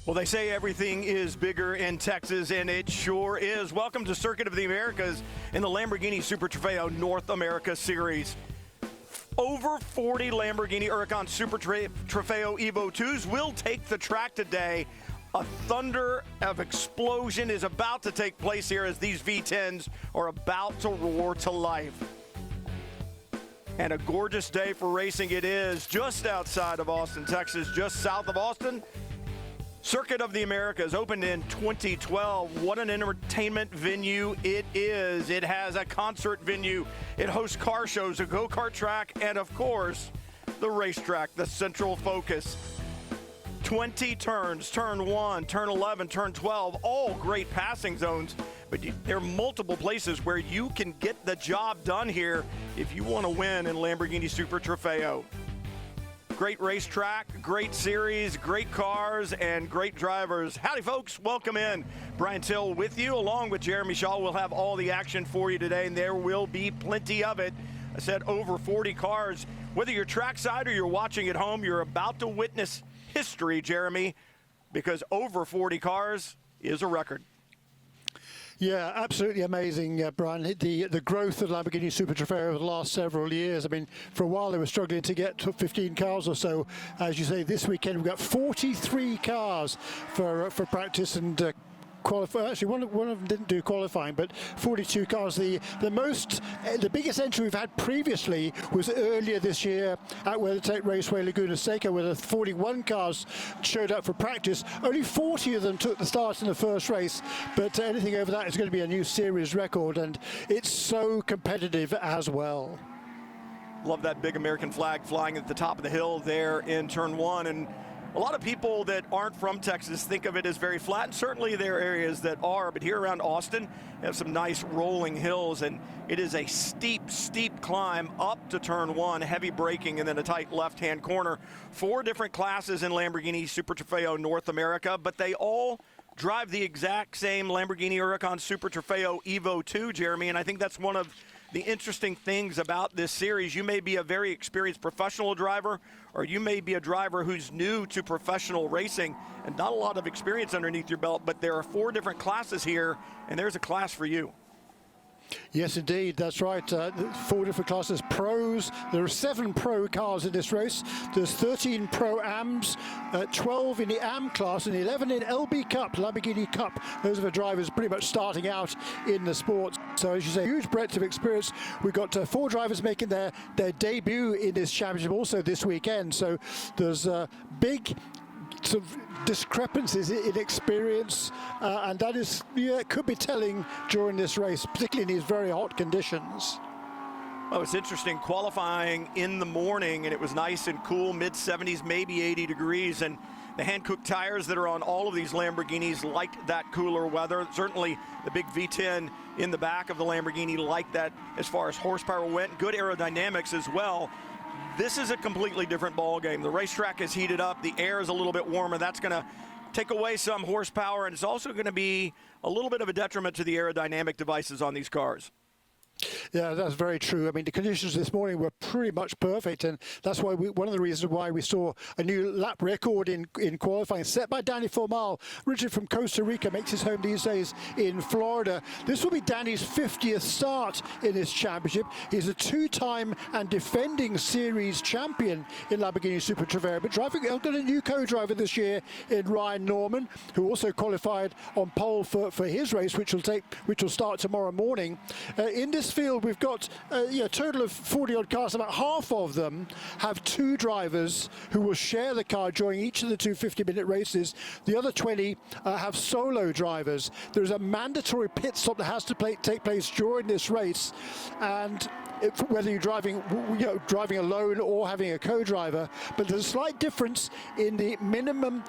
Well, they say everything is bigger in Texas, and it sure is. Welcome to Circuit of the Americas in the Lamborghini Super Trofeo North America Series. Over 40 Lamborghini Huracan Super Trofeo Evo 2s will take the track today. A thunder of explosion is about to take place here as these V10s are about to roar to life. And a gorgeous day for racing it is, just outside of Austin, Texas, just south of Austin. Circuit of the Americas opened in 2012. What an entertainment venue it is. It has a concert venue. It hosts car shows, a go-kart track, and of course, the racetrack, the central focus. 20 turns, turn 1, turn 11, turn 12, all great passing zones. But there are multiple places where you can get the job done here if you want to win in Lamborghini Super Trofeo. Great racetrack, great series, great cars, and great drivers. Howdy, folks. Welcome in. Brian Till with you, along with Jeremy Shaw. We'll have all the action for you today, and there will be plenty of it. I said over 40 cars. Whether you're trackside or you're watching at home, you're about to witness history, Jeremy, because over 40 cars is a record. Yeah, absolutely amazing, Brian. The growth of Lamborghini Super Trofeo over the last several years. I mean, for a while they were struggling to get to 15 cars or so. As you say, this weekend we've got 43 cars for practice and qualify. Actually, one of them didn't do qualifying, but 42 cars. The biggest entry we've had previously was earlier this year at WeatherTech Raceway Laguna Seca, where the 41 cars showed up for practice. Only 40 of them took the start in the first race, but anything over that is going to be a new series record, and it's so competitive as well. Love that big American flag flying at the top of the hill there in turn 1, and a lot of people that aren't from Texas think of it as very flat, and certainly there are areas that are, but here around Austin, you have some nice rolling hills, and it is a steep, steep climb up to turn 1, heavy braking, and then a tight left-hand corner. 4 different classes in Lamborghini Super Trofeo North America, but they all drive the exact same Lamborghini Huracan Super Trofeo Evo 2, Jeremy, and I think that's one of the interesting things about this series. You may be a very experienced professional driver, or you may be a driver who's new to professional racing and not a lot of experience underneath your belt, but there are 4 different classes here, and there's a class for you. Yes, indeed, that's right. 4 different classes. Pros, there are 7 pro cars in this race. There's 13 Pro-Ams, 12 in the Am class, and 11 in LB Cup, Lamborghini Cup. Those are the drivers pretty much starting out in the sport. So as you say, huge breadth of experience. We've got 4 drivers making their debut in this championship also this weekend. So there's big sort of discrepancies in experience, and that is, it could be telling during this race, particularly in these very hot conditions. Oh, it's interesting. Qualifying in the morning, and it was nice and cool, mid-70s, maybe 80 degrees, and the hand-cooked tires that are on all of these Lamborghinis liked that cooler weather. Certainly the big V10 in the back of the Lamborghini liked that as far as horsepower went. Good aerodynamics as well. This is a completely different ball game. The racetrack is heated up. The air is a little bit warmer. That's going to take away some horsepower, and it's also going to be a little bit of a detriment to the aerodynamic devices on these cars. Yeah, that's very true. I mean, the conditions this morning were pretty much perfect, and that's why one of the reasons why we saw a new lap record in qualifying set by Danny Formal. Originally from Costa Rica, makes his home these days in Florida. This will be Danny's 50th start in this championship. He's a 2-time and defending series champion in Lamborghini Super Trofeo, but I've got a new co-driver this year in Ryan Norman, who also qualified on pole for his race, which will start tomorrow morning. In this field, we've got a total of 40-odd cars. About half of them have 2 drivers who will share the car during each of the 2 50-minute races. The other 20 have solo drivers. There's a mandatory pit stop that has to take place during this race, and whether you're driving alone or having a co-driver, but there's a slight difference in the minimum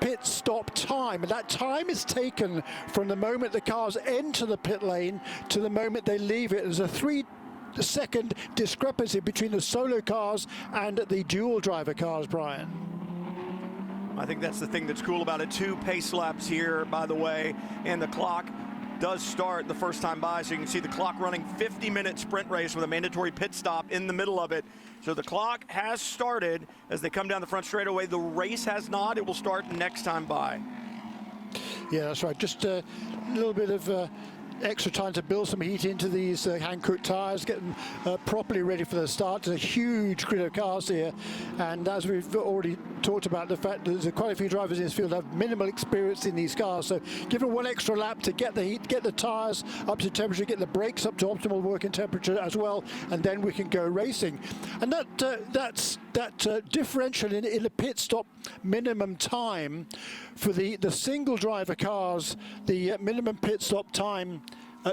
pit stop time, and that time is taken from the moment the cars enter the pit lane to the moment they leave it. There's a 3-second discrepancy between the solo cars and the dual driver cars, Brian. I think that's the thing that's cool about it. 2 pace laps here, by the way, and the clock does start the first time by, so you can see the clock running. 50-minute sprint race with a mandatory pit stop in the middle of it. So the clock has started as they come down the front straightaway. The race has not. It will start next time by. Yeah, that's right. Just a little bit of extra time to build some heat into these hand-cooked tyres, get them properly ready for the start. There's a huge grid of cars here, and as we've already talked about, the fact that there's quite a few drivers in this field have minimal experience in these cars, so give them one extra lap to get the heat, get the tyres up to temperature, get the brakes up to optimal working temperature as well, and then we can go racing. And that differential in the pit stop minimum time for the single driver cars, the minimum pit stop time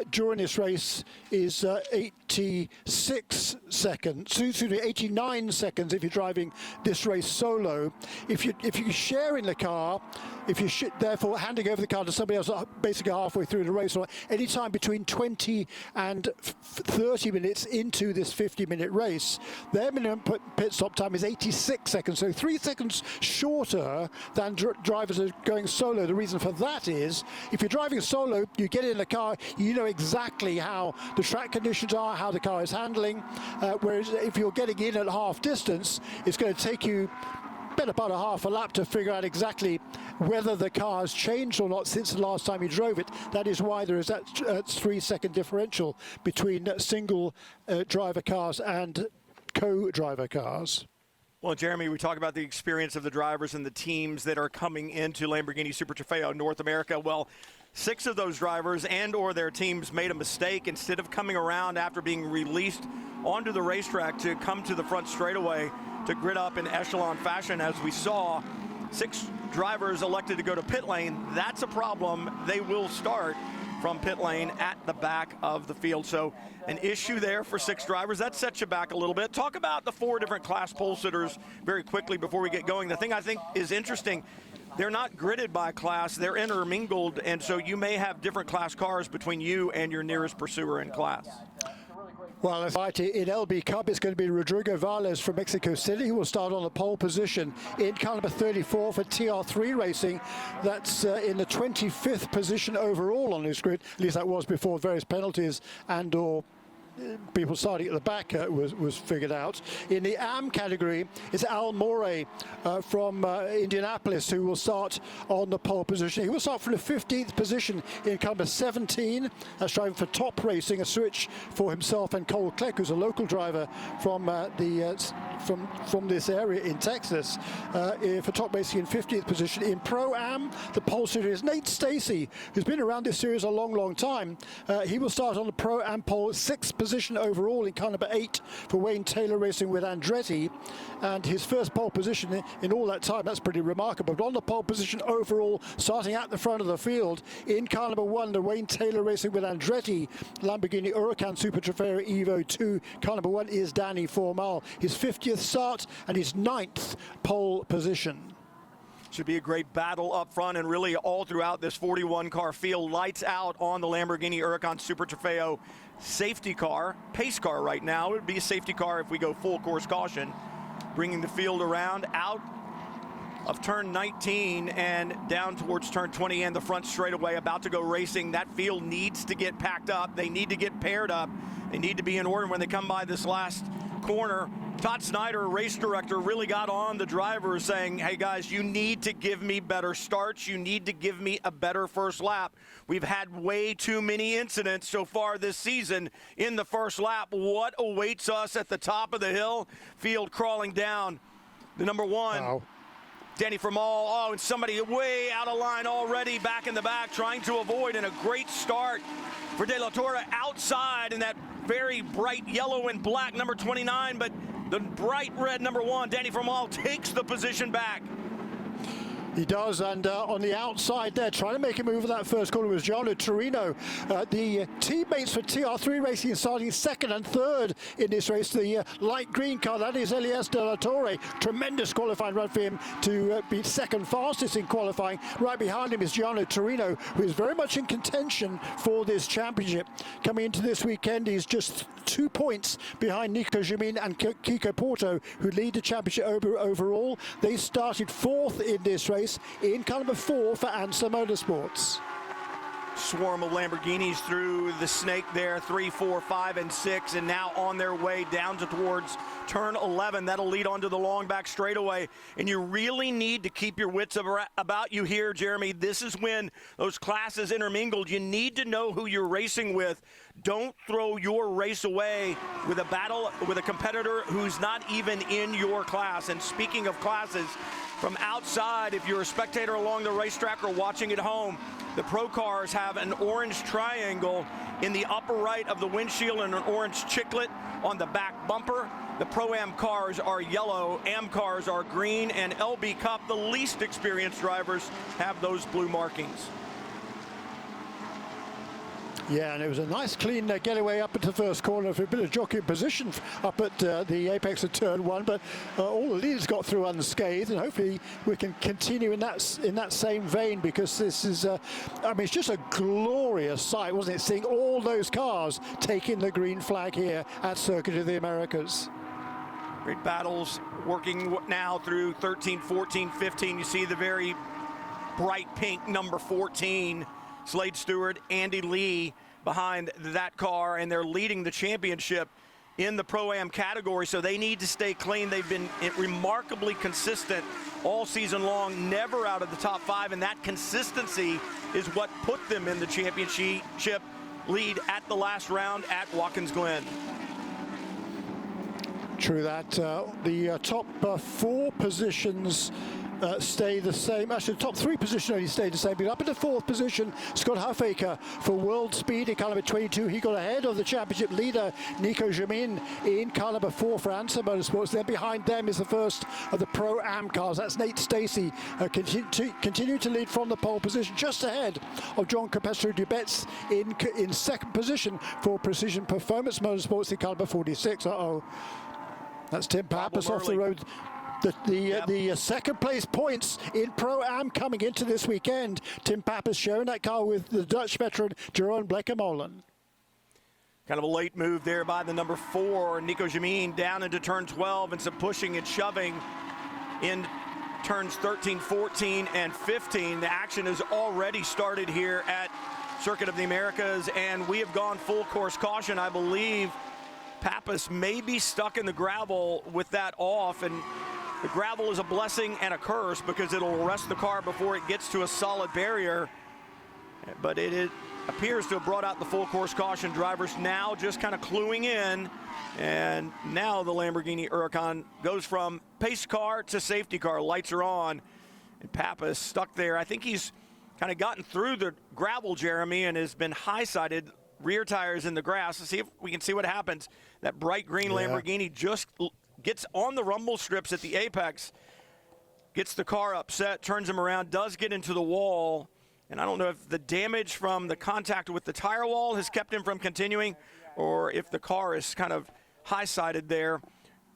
during this race is 86 seconds, excuse me, 89 seconds if you're driving this race solo. If you share in the car, if you therefore handing over the car to somebody else basically halfway through the race, or any time between 20 and 30 minutes into this 50-minute race, their minimum pit stop time is 86 seconds, so 3 seconds shorter than drivers are going solo. The reason for that is, if you're driving solo, you get in the car, you know exactly how the track conditions are, how the car is handling, whereas if you're getting in at half distance, it's going to take you better part of half a lap to figure out exactly whether the car has changed or not since the last time you drove it. That is why there is that 3-second differential between single driver cars and co-driver cars. Well, Jeremy, we talk about the experience of the drivers and the teams that are coming into Lamborghini Super Trofeo North America. Well, 6 of those drivers and or their teams made a mistake. Instead of coming around after being released onto the racetrack to come to the front straightaway to grid up in echelon fashion, as we saw, 6 drivers elected to go to pit lane. That's a problem. They will start from pit lane at the back of the field. So an issue there for 6 drivers. That sets you back a little bit. Talk about the 4 different class pole sitters very quickly before we get going. The thing I think is interesting, they're not gridded by class, they're intermingled, and so you may have different class cars between you and your nearest pursuer in class. Well, in LB Cup, it's going to be Rodrigo Valles from Mexico City, who will start on the pole position in car number 34 for TR3 Racing. That's in the 25th position overall on this grid. At least that was before various penalties and or people starting at the back was figured out. In the AM category, it's Al Morey from Indianapolis who will start on the pole position. He will start from the 15th position in car number 17. That's driving for Top Racing, a switch for himself and Cole Kleck, who's a local driver from from this area in Texas. For Top Racing in 15th position. In Pro-Am, the pole sitter is Nate Stacey, who's been around this series a long time. He will start on the Pro-Am pole, 6th position overall in car number 8 for Wayne Taylor Racing with Andretti, and his first pole position in all that time. That's pretty remarkable. But on the pole position overall, starting at the front of the field in car number 1, the Wayne Taylor Racing with Andretti Lamborghini Huracan Super Trofeo Evo 2, car number 1 is Danny Formal, his 50th start and his 9th pole position. Should be a great battle up front, and really all throughout this 41-car field. Lights out on the Lamborghini Huracan Super Trofeo. Safety car, pace car right now. It would be a safety car if we go full course caution. Bringing the field around out of turn 19 and down towards turn 20 and the front straightaway, about to go racing. That field needs to get packed up. They need to get paired up. They need to be in order when they come by this last corner. Todd Snyder, race director, really got on the drivers saying, hey guys, you need to give me better starts. You need to give me a better first lap. We've had way too many incidents so far this season in the first lap. What awaits us at the top of the hill? Field crawling down. The number 1. Wow. Danny Formal, and somebody way out of line already, back in the back, trying to avoid, and a great start for De La Torre outside in that very bright yellow and black number 29, but the bright red number 1, Danny Formal, takes the position back. He does, and on the outside there, trying to make a move at that first corner was Gianno Torino. The teammates for TR3 Racing starting 2nd and 3rd in this race. The light green car, that is Elias De La Torre. Tremendous qualifying run for him to be 2nd fastest in qualifying. Right behind him is Gianno Torino, who is very much in contention for this championship. Coming into this weekend, he's just 2 points behind Nico Jamin and Kiko Porto, who lead the championship overall. They started 4th in this race in car number 4 for IMSA Motorsports. swarm of Lamborghinis through the snake there, 3, 4, 5, and 6, and now on their way down towards turn 11. That'll lead onto the long back straightaway, and you really need to keep your wits about you here, Jeremy. This is when those classes intermingled. You need to know who you're racing with. Don't throw your race away with a battle with a competitor who's not even in your class. And speaking of classes, from outside, if you're a spectator along the racetrack or watching at home, the Pro cars have an orange triangle in the upper right of the windshield and an orange chiclet on the back bumper. The Pro-Am cars are yellow, Am cars are green, and LB Cup, the least experienced drivers, have those blue markings. Yeah, and it was a nice clean getaway up into the first corner for a bit of jockey position up at the apex of turn 1, but all the leaders got through unscathed, and hopefully we can continue in that same vein, because this is, I mean, it's just a glorious sight, wasn't it, seeing all those cars taking the green flag here at Circuit of the Americas. Great battles working now through 13, 14, 15. You see the very bright pink number 14. Slade Stewart, Andy Lee behind that car, and they're leading the championship in the Pro-Am category, so they need to stay clean. They've been remarkably consistent all season long, never out of the top 5, and that consistency is what put them in the championship lead at the last round at Watkins Glen. True that. The top 4 positions stay the same. Actually, the top 3 positions only stayed the same. But up in the 4th position, Scott Huffaker for World Speed in car number 22. He got ahead of the championship leader, Nico Jamin, in car number 4 for IMSA Motorsports. Then behind them is the first of the Pro-Am cars. That's Nate Stacey, continue to lead from the pole position, just ahead of John Capestro-Dubetz in 2nd position for Precision Performance Motorsports in car number 46. That's Tim Pappas off the road. The second place points in Pro-Am coming into this weekend. Tim Pappas sharing that car with the Dutch veteran Jeroen Blekemolen. Kind of a late move there by the number 4, Nico Jamin, down into turn 12, and some pushing and shoving in turns 13, 14, and 15. The action has already started here at Circuit of the Americas, and we have gone full course caution. I believe Pappas may be stuck in the gravel with that off, and the gravel is a blessing and a curse because it'll arrest the car before it gets to a solid barrier. But it appears to have brought out the full course caution. Drivers now just kind of cluing in, and now the Lamborghini Huracan goes from pace car to safety car. Lights are on, and Pappas stuck there. I think he's kind of gotten through the gravel, Jeremy, and has been high-sided, rear tires in the grass. Let's see if we can see what happens. That bright green Lamborghini just gets on the rumble strips at the apex, gets the car upset, turns him around, does get into the wall. And I don't know if the damage from the contact with the tire wall has kept him from continuing, or if the car is kind of high-sided there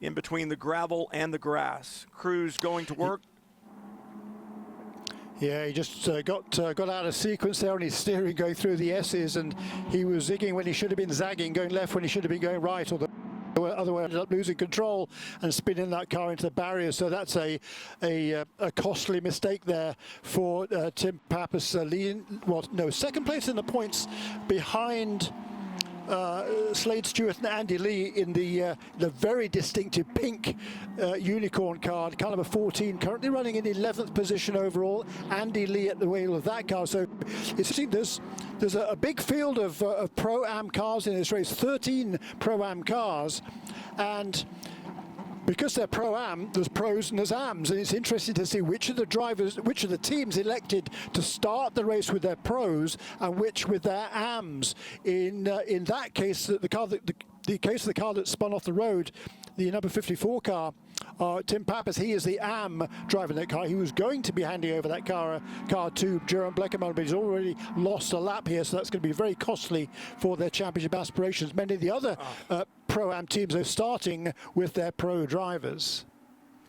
in between the gravel and the grass. Crews going to work. Yeah, he just got out of sequence there on his steering going through the S's, and he was zigging when he should have been zagging, going left when he should have been going right, or the other way, ended up losing control and spinning that car into the barrier. So that's a costly mistake there for Tim Pappas, second place in the points behind Slade Stewart and Andy Lee in the very distinctive pink unicorn car number 14, currently running in 11th position overall. Andy Lee at the wheel of that car. So it's there's a big field of Pro-Am cars in this race, 13 Pro-Am cars, and because they're Pro-Am, there's pros and there's Ams, and it's interesting to see which of the teams elected to start the race with their pros and which with their Ams. In that case, the case of the car that spun off the road, the number 54 car, Tim Pappas, he is the Am driving that car. He was going to be handing over that car to Jeroen Blekemolen, but he's already lost a lap here, so that's going to be very costly for their championship aspirations. Many of the other Pro-Am teams are starting with their pro drivers.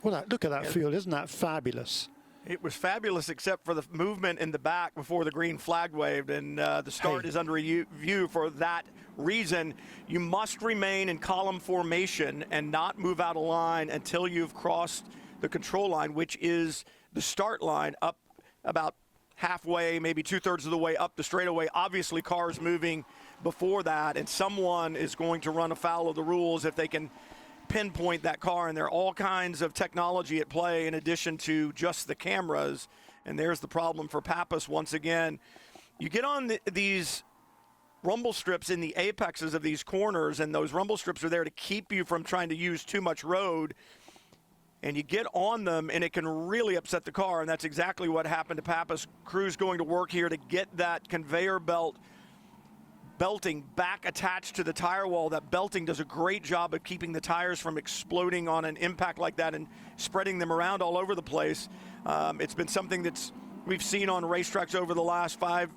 Well, look at that field. Isn't that fabulous? It was fabulous, except for the movement in the back before the green flag waved, and the start is under review for that reason. You must remain in column formation and not move out of line until you've crossed the control line, which is the start line up about halfway, maybe 2/3 of the way up the straightaway. Obviously, cars moving before that, and someone is going to run afoul of the rules if they can pinpoint that car. And there are all kinds of technology at play in addition to just the cameras. And there's the problem for Pappas once again. You get on these rumble strips in the apexes of these corners, and those rumble strips are there to keep you from trying to use too much road. And you get on them, and it can really upset the car, and that's exactly what happened to Pappas. Crew's going to work here to get that conveyor belting back attached to the tire wall. That belting does a great job of keeping the tires from exploding on an impact like that and spreading them around all over the place. It's been something we've seen on racetracks over the last 5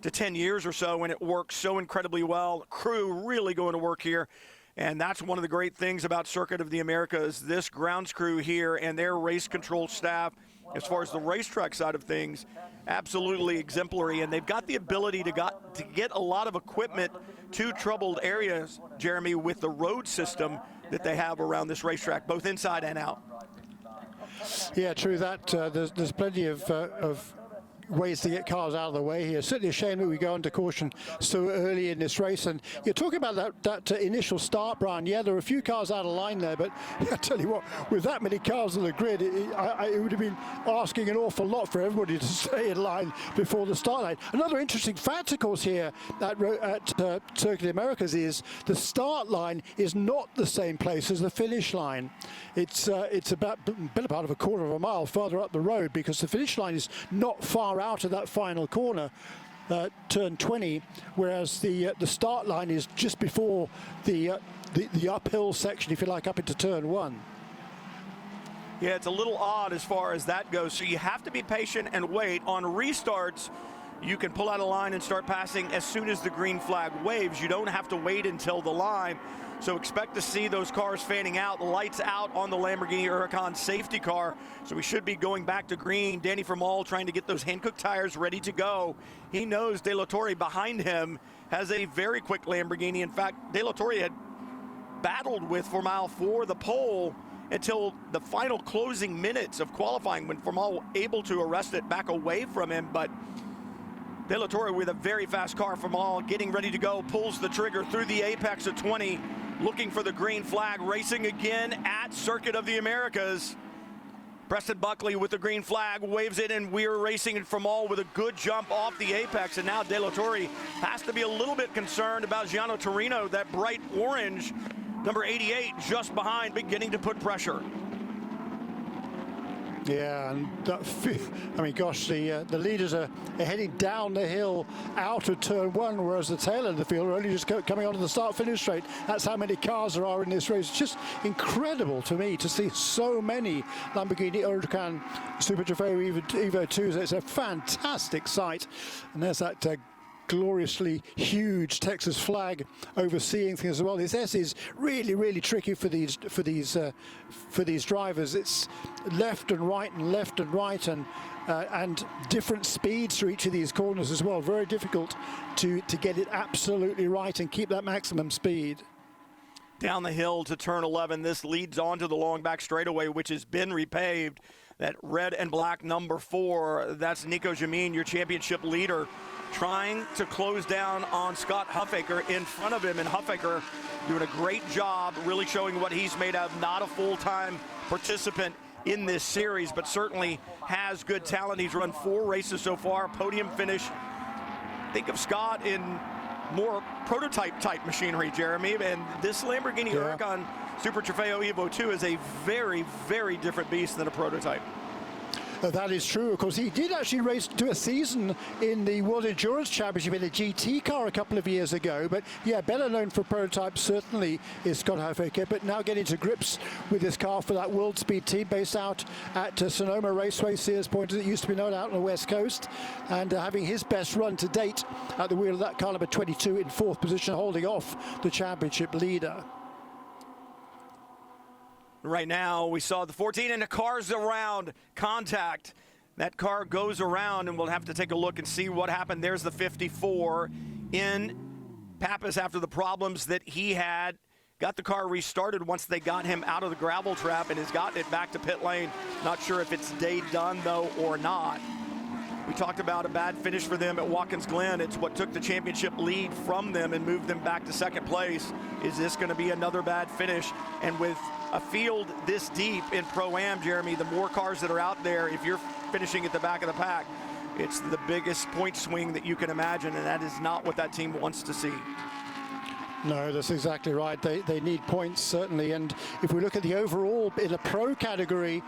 to 10 years or so, and it works so incredibly well. Crew really going to work here. And that's one of the great things about Circuit of the Americas. This grounds crew here and their race control staff, as far as the racetrack side of things, absolutely exemplary. And they've got the ability to get a lot of equipment to troubled areas, Jeremy, with the road system that they have around this racetrack, both inside and out. Yeah, true that. There's plenty of ways to get cars out of the way here. Certainly a shame that we go into caution so early in this race. And you're talking about that initial start, Brian. Yeah, there were a few cars out of line there, but I tell you what, with that many cars on the grid, it would have been asking an awful lot for everybody to stay in line before the start line. Another interesting fact, of course, here at Circuit of the Americas is the start line is not the same place as the finish line. It's about a quarter of a mile further up the road, because the finish line is not far out of that final corner, turn 20, whereas the start line is just before the uphill section, if you like, up into turn 1. Yeah, it's a little odd as far as that goes. So you have to be patient and wait. On restarts, you can pull out a line and start passing as soon as the green flag waves. You don't have to wait until the line. So expect to see those cars fanning out, lights out on the Lamborghini Huracan safety car. So we should be going back to green. Danny Formal trying to get those Hankook tires ready to go. He knows De La Torre behind him has a very quick Lamborghini. In fact, De La Torre had battled with Formal for the pole until the final closing minutes of qualifying, when Formal able to arrest it back away from him. But De La Torre with a very fast car. Formal getting ready to go, pulls the trigger through the apex of 20. Looking for the green flag, racing again at Circuit of the Americas. Preston Buckley with the green flag, waves it, and we're racing it from all with a good jump off the apex. And now De La Torre has to be a little bit concerned about Giano Torino, that bright orange, number 88, just behind, beginning to put pressure. Yeah, and I mean, gosh, the leaders are heading down the hill out of turn 1, whereas the tail end of the field are only just coming onto the start-finish straight. That's how many cars there are in this race. It's just incredible to me to see so many Lamborghini Huracan Super Trofeo Evo 2s. It's a fantastic sight. And there's that gloriously huge Texas flag overseeing things as well. This S is really, really tricky for these drivers. It's left and right and different speeds through each of these corners as well. Very difficult to get it absolutely right and keep that maximum speed. Down the hill to turn 11, this leads onto the long back straightaway, which has been repaved. That red and black number 4, that's Nico Jamin, your championship leader, trying to close down on Scott Huffaker in front of him. And Huffaker doing a great job, really showing what he's made of. Not a full-time participant in this series, but certainly has good talent. He's run 4 races so far, podium finish. Think of Scott in more prototype-type machinery, Jeremy. And this Lamborghini Huracan Super Trofeo Evo 2 is a very, very different beast than a prototype. That is true. Of course, he did actually race to a season in the World Endurance Championship in a GT car a couple of years ago. But yeah, better known for prototypes certainly is Scott Huffaker. But now getting to grips with this car for that World Speed team based out at Sonoma Raceway, Sears Point, as it used to be known, out on the West Coast, and having his best run to date at the wheel of that car, number 22, in 4th position, holding off the championship leader. Right now, we saw the 14 and the car's around contact. That car goes around, and we'll have to take a look and see what happened. There's the 54 in Pappas after the problems that he had. Got the car restarted once they got him out of the gravel trap and has gotten it back to pit lane. Not sure if it's day done, though, or not. We talked about a bad finish for them at Watkins Glen. It's what took the championship lead from them and moved them back to second place. Is this going to be another bad finish? And with a field this deep in Pro-Am, Jeremy, the more cars that are out there, if you're finishing at the back of the pack, it's the biggest point swing that you can imagine, and that is not what that team wants to see. No, that's exactly right. They need points, certainly. And if we look at the overall in the pro category,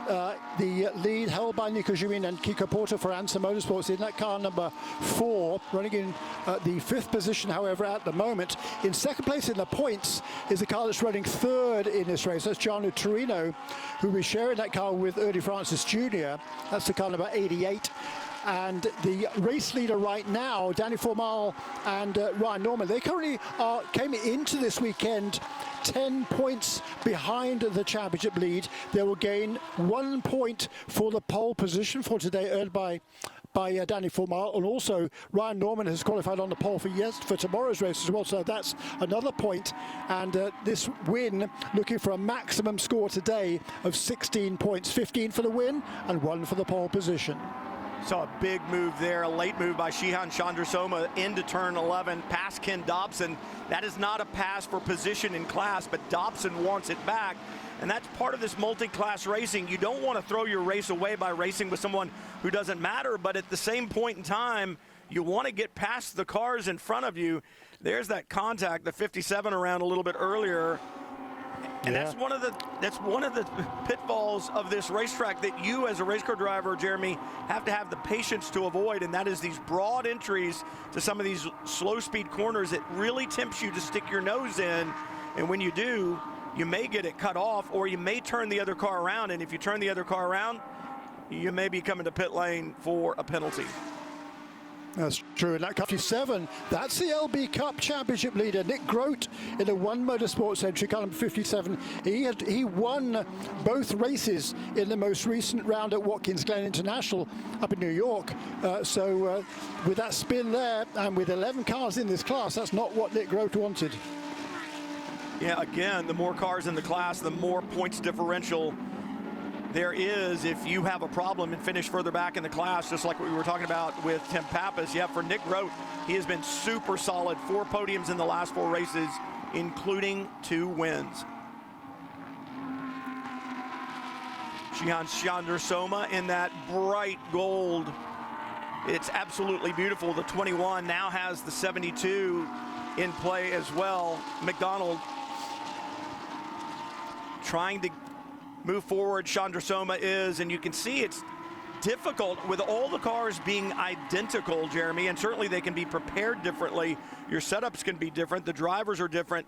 the lead held by Nico Jumin and Kiko Porter for IMSA Motorsports in that car number 4, running in the 5th position, however, at the moment. In second place in the points is the car that's running 3rd in this race. That's Gianlu Torino, who will be sharing that car with Ernie Francis Jr. That's the car number 88. And the race leader right now, Danny Formal and Ryan Norman, they currently came into this weekend 10 points behind the championship lead. They will gain 1 point for the pole position for today, earned by Danny Formal, and also Ryan Norman has qualified on the pole for tomorrow's race as well, so that's another point. And this win, looking for a maximum score today of 16 points, 15 for the win and 1 for the pole position. Saw a big move there, a late move by Shihan Chandrasoma into turn 11, past Ken Dobson. That is not a pass for position in class, but Dobson wants it back. And that's part of this multi-class racing. You don't want to throw your race away by racing with someone who doesn't matter, but at the same point in time, you want to get past the cars in front of you. There's that contact, the 57 around a little bit earlier. And that's one of the pitfalls of this racetrack that you as a race car driver, Jeremy, have to have the patience to avoid, and that is these broad entries to some of these slow speed corners. It really tempts you to stick your nose in, and when you do, you may get it cut off, or you may turn the other car around, and if you turn the other car around, you may be coming to pit lane for a penalty. That's true. In that 57, that's the LB Cup Championship leader, Nick Grote, in the One Motorsports entry, car number 57. He won both races in the most recent round at Watkins Glen International up in New York. With that spin there, and with 11 cars in this class, that's not what Nick Grote wanted. Yeah, again, the more cars in the class, the more points differential there is if you have a problem and finish further back in the class, just like what we were talking about with Tim Pappas. Yeah, for Nick Grote, he has been super solid. 4 podiums in the last 4 races, including 2 wins. Shihan Chandrasoma in that bright gold. It's absolutely beautiful. The 21 now has the 72 in play as well. McDonald trying to move forward. Chandrasoma is, and you can see it's difficult with all the cars being identical, Jeremy, and certainly they can be prepared differently. Your setups can be different, the drivers are different,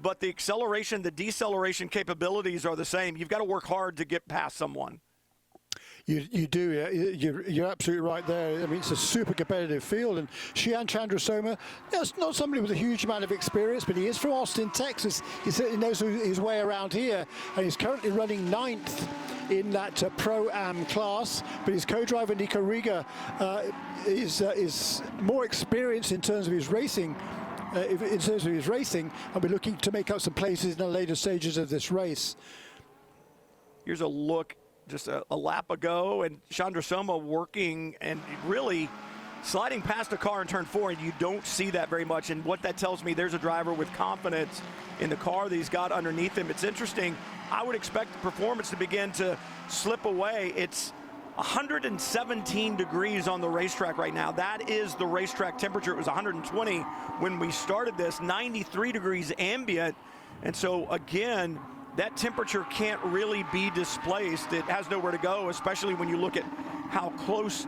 but the acceleration, the deceleration capabilities are the same. You've got to work hard to get past someone. You do. You're absolutely right there. I mean, it's a super competitive field. And Shihan Chandrasoma, it's not somebody with a huge amount of experience, but he is from Austin, Texas. He certainly knows his way around here. And he's currently running 9th in that Pro-Am class. But his co-driver, Nico Riga, is more experienced in terms of his racing. And we're looking to make up some places in the later stages of this race. Here's a look just a lap ago, and Chandrasoma working and really sliding past a car in turn 4, and you don't see that very much. And what that tells me, there's a driver with confidence in the car that he's got underneath him. It's interesting. I would expect the performance to begin to slip away. It's 117 degrees on the racetrack right now. That is the racetrack temperature. It was 120 when we started this, 93 degrees ambient. And so again, that temperature can't really be displaced. It has nowhere to go, especially when you look at how close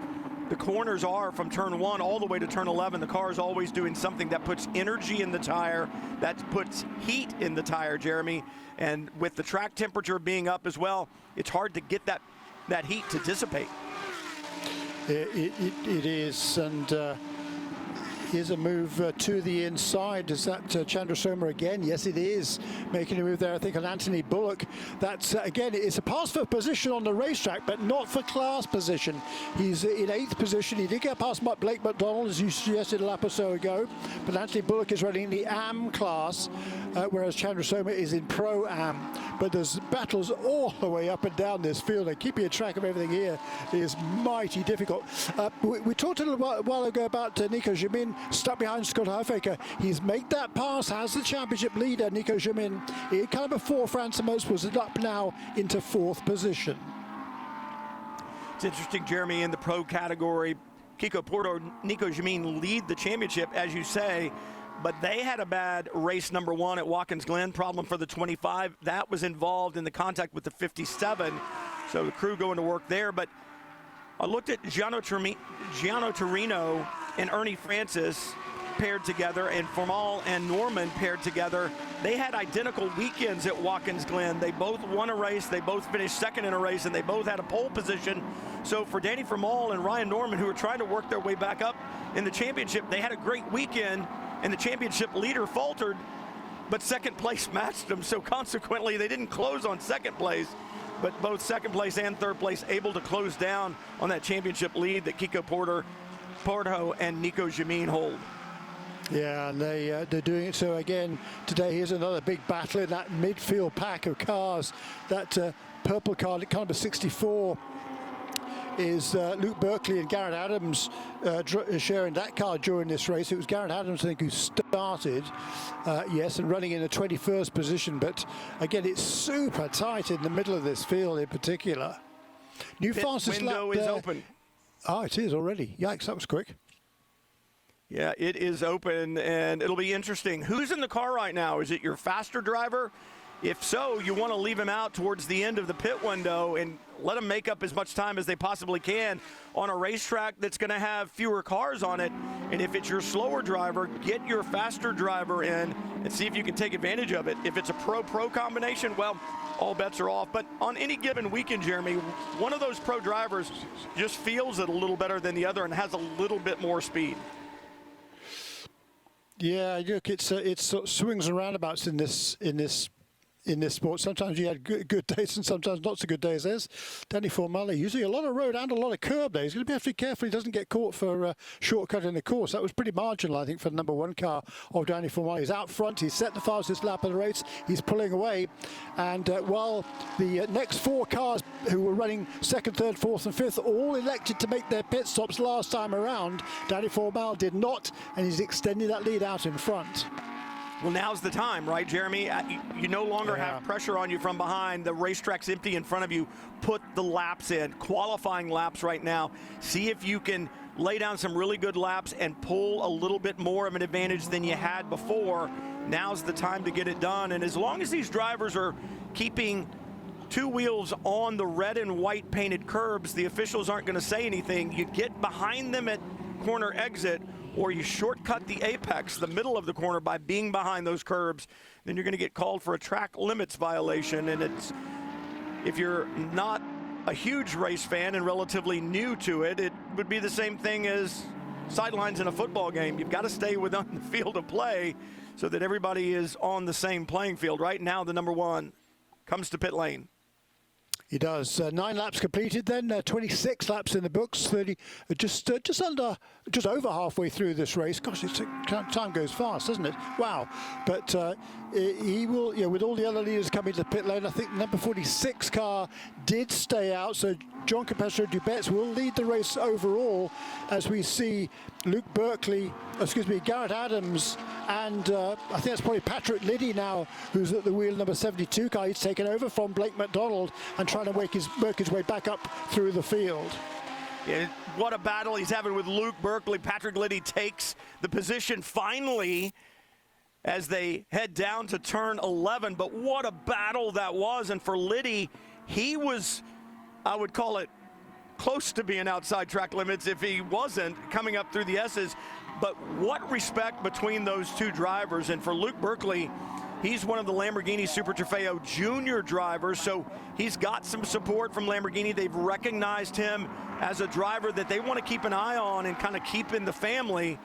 the corners are from turn 1 all the way to turn 11. The car is always doing something that puts energy in the tire, that puts heat in the tire, Jeremy. And with the track temperature being up as well, it's hard to get that heat to dissipate. It is, and Here's a move to the inside. Is that Chandrasoma again? Yes, it is. Making a move there, I think, on Anthony Bullock. That's, again, it's a pass for position on the racetrack, but not for class position. He's in 8th position. He did get past Blake McDonald, as you suggested a lap or so ago, but Anthony Bullock is running the AM class, whereas Chandrasoma is in Pro-Am. But there's battles all the way up and down this field, and keeping track of everything here is mighty difficult. We talked a little while ago about Nico Jamin stuck behind Scott Huffaker. He's made that pass, has the championship leader, Nico Jamin. He kind of before Franz Amos was up now into 4th position. It's interesting, Jeremy, in the pro category, Kiko Porto, Nico Jamin lead the championship, as you say, but they had a bad race number 1 at Watkins Glen, problem for the 25. That was involved in the contact with the 57, so the crew going to work there. But I looked at Gianno Torino and Ernie Francis paired together, and Formal and Norman paired together. They had identical weekends at Watkins Glen. They both won a race, they both finished 2nd in a race, and they both had a pole position. So for Danny Formal and Ryan Norman, who were trying to work their way back up in the championship, they had a great weekend, and the championship leader faltered, but 2nd place matched them. So consequently, they didn't close on 2nd place, but both 2nd place and 3rd place able to close down on that championship lead that Kiko Porto and Nico Jamin hold. Yeah, and they're doing it. So again, today here's another big battle in that midfield pack of cars. That purple car at number 64 is Luke Berkeley and Garrett Adams sharing that car during this race. It was Garrett Adams, I think, who started, yes, and running in the 21st position. But again, it's super tight in the middle of this field in particular. New fastest lap window is open. Oh, it is already. Yikes, that was quick. Yeah, it is open, and it'll be interesting. Who's in the car right now? Is it your faster driver? If so, you want to leave him out towards the end of the pit window and let them make up as much time as they possibly can on a racetrack that's going to have fewer cars on it. And if it's your slower driver, get your faster driver in and see if you can take advantage of it. If it's a pro-pro combination, well, all bets are off. But on any given weekend, Jeremy, one of those pro drivers just feels it a little better than the other and has a little bit more speed. Yeah, look, it's sort of swings and roundabouts in this sport. Sometimes you had good days and sometimes not so good days. There's Danny Formale, using a lot of road and a lot of curb there. He's going to have to be careful he doesn't get caught for a shortcut in the course. That was pretty marginal, I think, for the number 1 car of Danny Formale. He's out front. He's set the fastest lap of the race. He's pulling away. And while the next 4 cars who were running 2nd, 3rd, 4th, and 5th all elected to make their pit stops last time around, Danny Formale did not, and he's extending that lead out in front. Well, now's the time, right, Jeremy? You no longer have pressure on you from behind. The racetrack's empty in front of you. Put the laps in, qualifying laps right now. See if you can lay down some really good laps and pull a little bit more of an advantage than you had before. Now's the time to get it done. And as long as these drivers are keeping 2 wheels on the red and white painted curbs, the officials aren't going to say anything. You get behind them at corner exit, or you shortcut the apex, the middle of the corner, by being behind those curbs, then you're going to get called for a track limits violation. And it's, if you're not a huge race fan and relatively new to it, it would be the same thing as sidelines in a football game. You've got to stay within the field of play so that everybody is on the same playing field. Right now, the number 1 comes to pit lane. He does. 9 laps completed then, 26 laps in the books, 30, just over halfway through this race. Gosh, time goes fast, doesn't it? Wow. But he will, with all the other leaders coming to the pit lane, I think the number 46 car did stay out, so John Capestro Dubets will lead the race overall as we see Garrett Adams, and I think that's probably Patrick Liddy now, who's at the wheel, number 72 car. He's taken over from Blake McDonald and trying to work his way back up through the field. Yeah, what a battle he's having with Luke Berkeley. Patrick Liddy takes the position finally as they head down to turn 11, but what a battle that was. And for Liddy, he was, I would call it, close to being outside track limits if he wasn't coming up through the S's. But what respect between those 2 drivers. And for Luke Berkeley, he's one of the Lamborghini Super Trofeo junior drivers, so he's got some support from Lamborghini. They've recognized him as a driver that they want to keep an eye on and kind of keep in the family.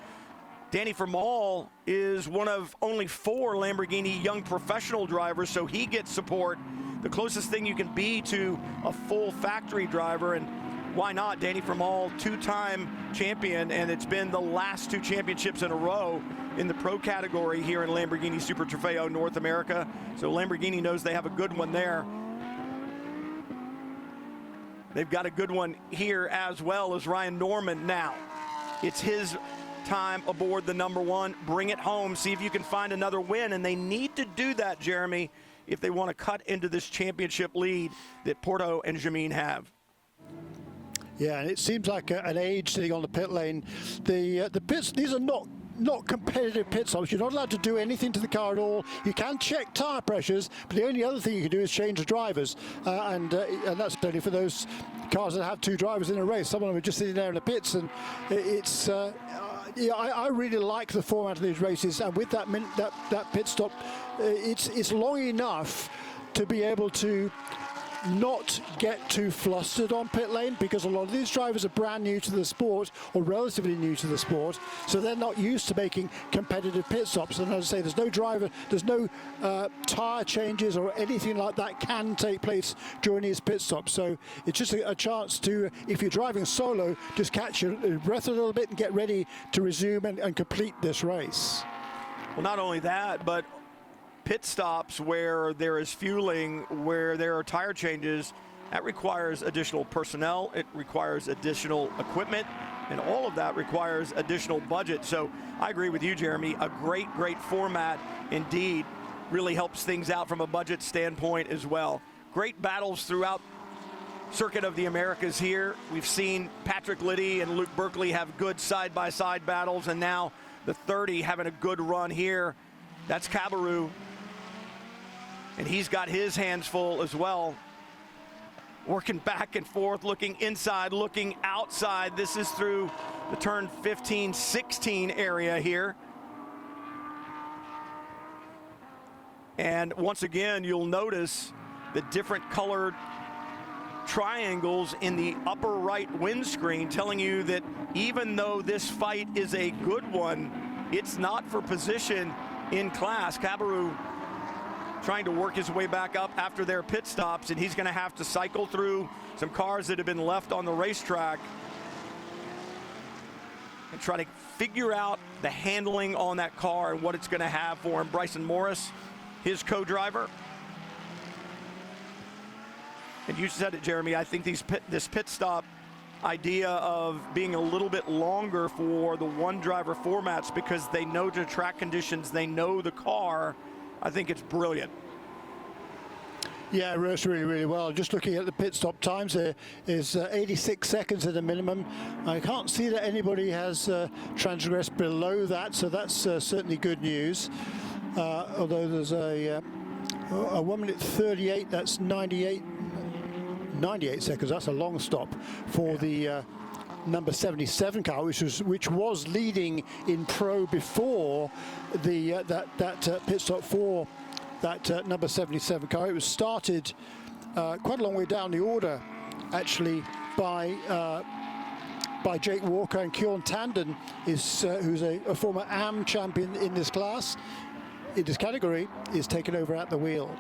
Danny Formal is one of only 4 Lamborghini young professional drivers, so he gets support. The closest thing you can be to a full factory driver, and why not? Danny Formal, 2-time champion, and it's been the last 2 championships in a row in the pro category here in Lamborghini Super Trofeo North America. So Lamborghini knows they have a good one there. They've got a good one here as well as Ryan Norman now. It's his time aboard the number 1. Bring it home. See if you can find another win. And they need to do that, Jeremy, if they want to cut into this championship lead that Porto and Jameen have. Yeah, and it seems like an age sitting on the pit lane. The pits, these are not competitive pit stops. You're not allowed to do anything to the car at all. You can check tyre pressures, but the only other thing you can do is change the drivers, and that's only for those cars that have 2 drivers in a race. Some of them are just sitting there in the pits, and it's yeah, I really like the format of these races, and with that pit stop, it's long enough to be able to not get too flustered on pit lane, because a lot of these drivers are brand new to the sport or relatively new to the sport, so they're not used to making competitive pit stops. And as I say, there's no tyre changes or anything like that can take place during these pit stops. So it's just a chance to, if you're driving solo, just catch your breath a little bit and get ready to resume and complete this race. Well, not only that, but pit stops where there is fueling, where there are tire changes, that requires additional personnel, it requires additional equipment, and all of that requires additional budget. So I agree with you, Jeremy. A great format indeed. Really helps things out from a budget standpoint as well. Great battles throughout Circuit of the Americas here. We've seen Patrick Liddy and Luke Berkeley have good side-by-side battles, and now the 30 having a good run here. That's Cabarrus, and he's got his hands full as well. Working back and forth, looking inside, looking outside. This is through the turn 15, 16 area here. And once again, you'll notice the different colored triangles in the upper right windscreen telling you that even though this fight is a good one, it's not for position in class. Cabarrus trying to work his way back up after their pit stops, and he's going to have to cycle through some cars that have been left on the racetrack and try to figure out the handling on that car and what it's going to have for him. Bryson Morris, his co-driver. And you said it, Jeremy, I think this pit stop idea of being a little bit longer for the one driver formats, because they know the track conditions, they know the car, I think it's brilliant. Yeah, it works really well. Just looking at the pit stop times, there is 86 seconds at a minimum. I can't see that anybody has transgressed below that, so that's certainly good news. Although there's a 1 minute 38, that's 98 seconds. That's a long stop for the number 77 car, which was leading in pro before the that pit stop for that number 77 car. It was started quite a long way down the order, actually, by Jake Walker, and Kjorn Tanden is who's a former AM champion in this class, in this category, is taken over at the wheel.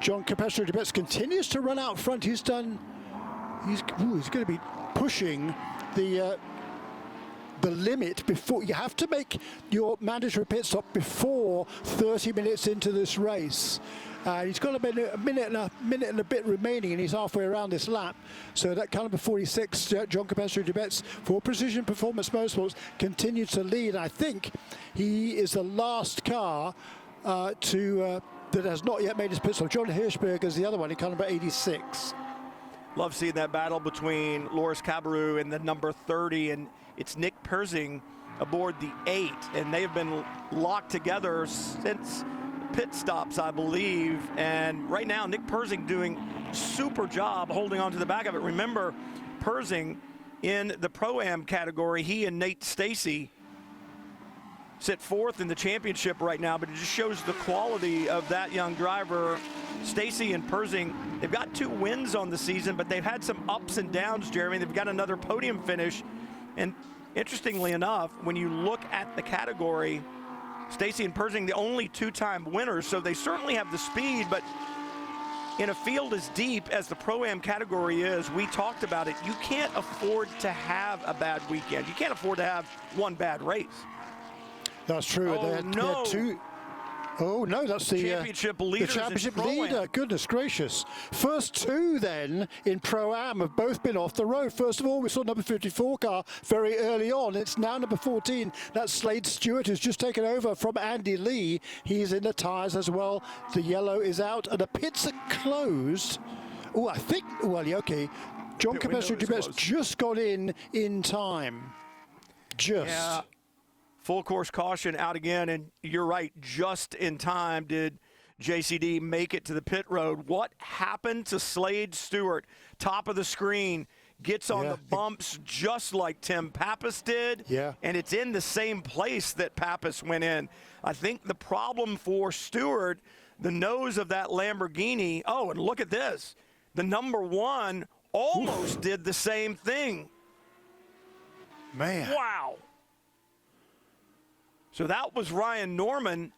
John Capestro de Betz continues to run out front. He's going to be pushing the limit before. You have to make your mandatory pit stop before 30 minutes into this race. He's got a minute and a bit remaining, and he's halfway around this lap. So that caliber 46, John Capestro de Betz for Precision Performance Motorsports continues to lead. I think he is the last car that has not yet made his pit stop. John Hirschberg is the other one in car number 86. Love seeing that battle between Loris Cabarrus and the number 30, and it's Nick Persing aboard the 8, and they've been locked together since pit stops, I believe. And right now, Nick Persing doing a super job holding on to the back of it. Remember, Persing in the Pro-Am category, he and Nate Stacy sit fourth in the championship right now, but it just shows the quality of that young driver. Stacy and Persing, they've got 2 wins on the season, but they've had some ups and downs, Jeremy. They've got another podium finish, and interestingly enough, when you look at the category, Stacy and Persing, the only two-time winners, so they certainly have the speed, but in a field as deep as the Pro-Am category is, we talked about it, you can't afford to have a bad weekend. You can't afford to have one bad race. That's true. Oh, they had no. two. Oh, no, that's the championship leaders. The championship in Pro-Am. leader. Goodness gracious. First two, then, in Pro-Am have both been off the road. First of all, we saw number 54 car very early on. It's now number 14. That's Slade Stewart, who's just taken over from Andy Lee. He's in the tyres as well. The yellow is out, and the pits are closed. Oh, I think, well, yeah, okay. John Capestro just got in time. Just. Yeah. Full course caution out again, and you're right, just in time did JCD make it to the pit road. What happened to Slade Stewart? Top of the screen, gets on the bumps just like Tim Pappas did, and it's in the same place that Pappas went in. I think the problem for Stewart, the nose of that Lamborghini, oh, and look at this. The number one almost did the same thing. Man. Wow. So that was Ryan Norman,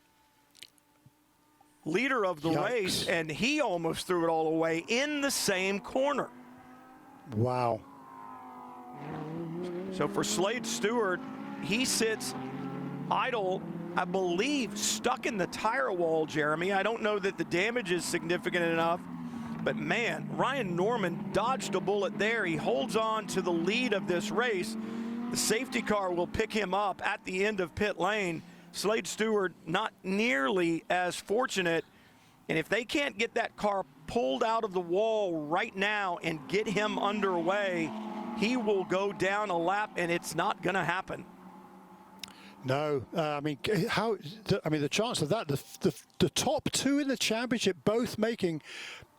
leader of the race, and he almost threw it all away in the same corner. Wow. So for Slade Stewart, he sits idle, I believe, stuck in the tire wall, Jeremy. I don't know that the damage is significant enough, but man, Ryan Norman dodged a bullet there. He holds on to the lead of this race. The safety car will pick him up at the end of pit lane. Slade Stewart not nearly as fortunate. And if they can't get that car pulled out of the wall right now and get him underway, he will go down a lap, and it's not going to happen. No, I mean, the chance of that, the top two in the championship both making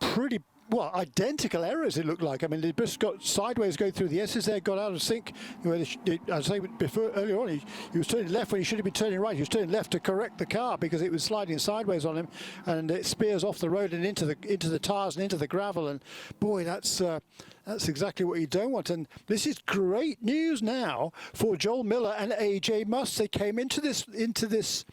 pretty identical errors, it looked like. I mean, they just got sideways going through the S's there, got out of sync. As I say before, earlier on, he was turning left when he should have been turning right. He was turning left to correct the car because it was sliding sideways on him, and it spears off the road and into the tires and into the gravel. And boy, that's exactly what you don't want. And this is great news now for Joel Miller and AJ Muss. They came into this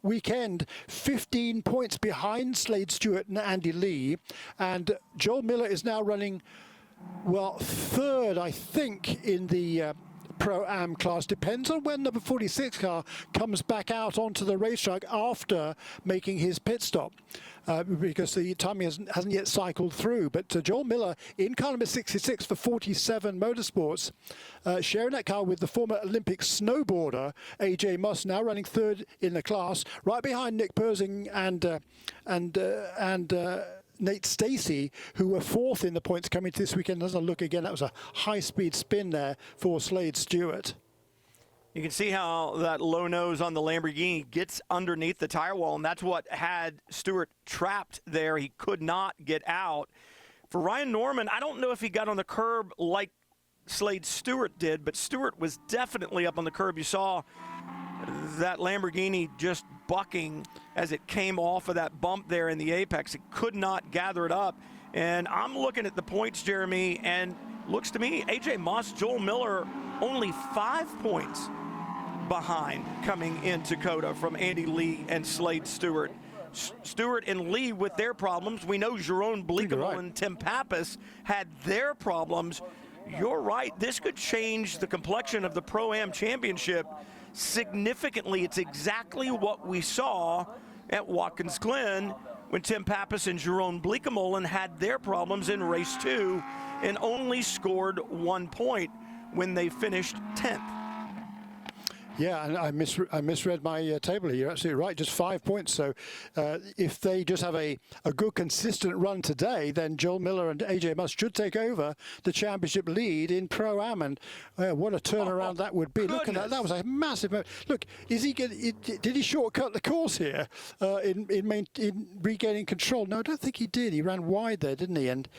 weekend 15 points behind Slade Stewart and Andy Lee, and Joel Miller is now running third, I think, in the Pro-Am class. Depends on when number 46 car comes back out onto the racetrack after making his pit stop, because the timing hasn't yet cycled through. But Joel Miller in car number 66 for 47 Motorsports, sharing that car with the former Olympic snowboarder AJ Muss, now running third in the class, right behind Nick Persing and Nate Stacey, who were fourth in the points coming to this weekend. As I look again, that was a high-speed spin there for Slade Stewart. You can see how that low nose on the Lamborghini gets underneath the tire wall, and that's what had Stewart trapped there. He could not get out. For Ryan Norman, I don't know if he got on the curb like Slade Stewart did, but Stewart was definitely up on the curb. You saw that Lamborghini just bucking as it came off of that bump there in the apex. It could not gather it up. And I'm looking at the points, Jeremy, and looks to me, AJ Muss, Joel Miller, only 5 points behind coming into COTA from Andy Lee and Slade Stewart. Stewart and Lee with their problems. We know Jerome Bleekemolen and Tim Pappas had their problems. You're right. This could change the complexion of the Pro-Am Championship significantly. It's exactly what we saw at Watkins Glen when Tim Pappas and Jerome Bleekemolen had their problems in race 2 and only scored 1 point when they finished 10th. Yeah, and I misread my table here. You're absolutely right, just 5 points. So if they just have a good, consistent run today, then Joel Miller and AJ Muss should take over the championship lead in Pro-Am. And what a turnaround that would be. Look at that. That was a massive moment. Look, did he shortcut the course here in regaining control? No, I don't think he did. He ran wide there, didn't he? And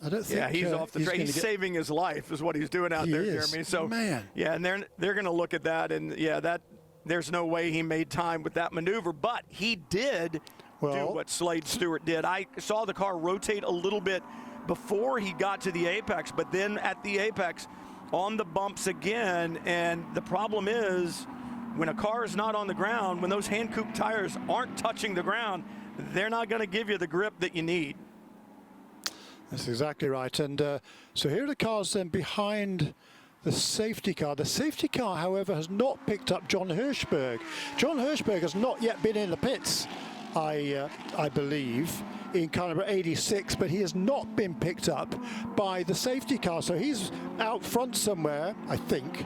I don't think. Yeah, he's off the track. He's saving his life, is what he's doing out there, Jeremy. So, man. Yeah, and they're going to look at that, and yeah, there's no way he made time with that maneuver, but he did do what Slade Stewart did. I saw the car rotate a little bit before he got to the apex, but then at the apex, on the bumps again. And the problem is, when a car is not on the ground, when those hand coupe tires aren't touching the ground, they're not going to give you the grip that you need. That's exactly right. And so here are the cars then behind the safety car. The safety car, however, has not picked up John Hirschberg. John Hirschberg has not yet been in the pits, I believe, in car number 86, but he has not been picked up by the safety car. So he's out front somewhere, I think.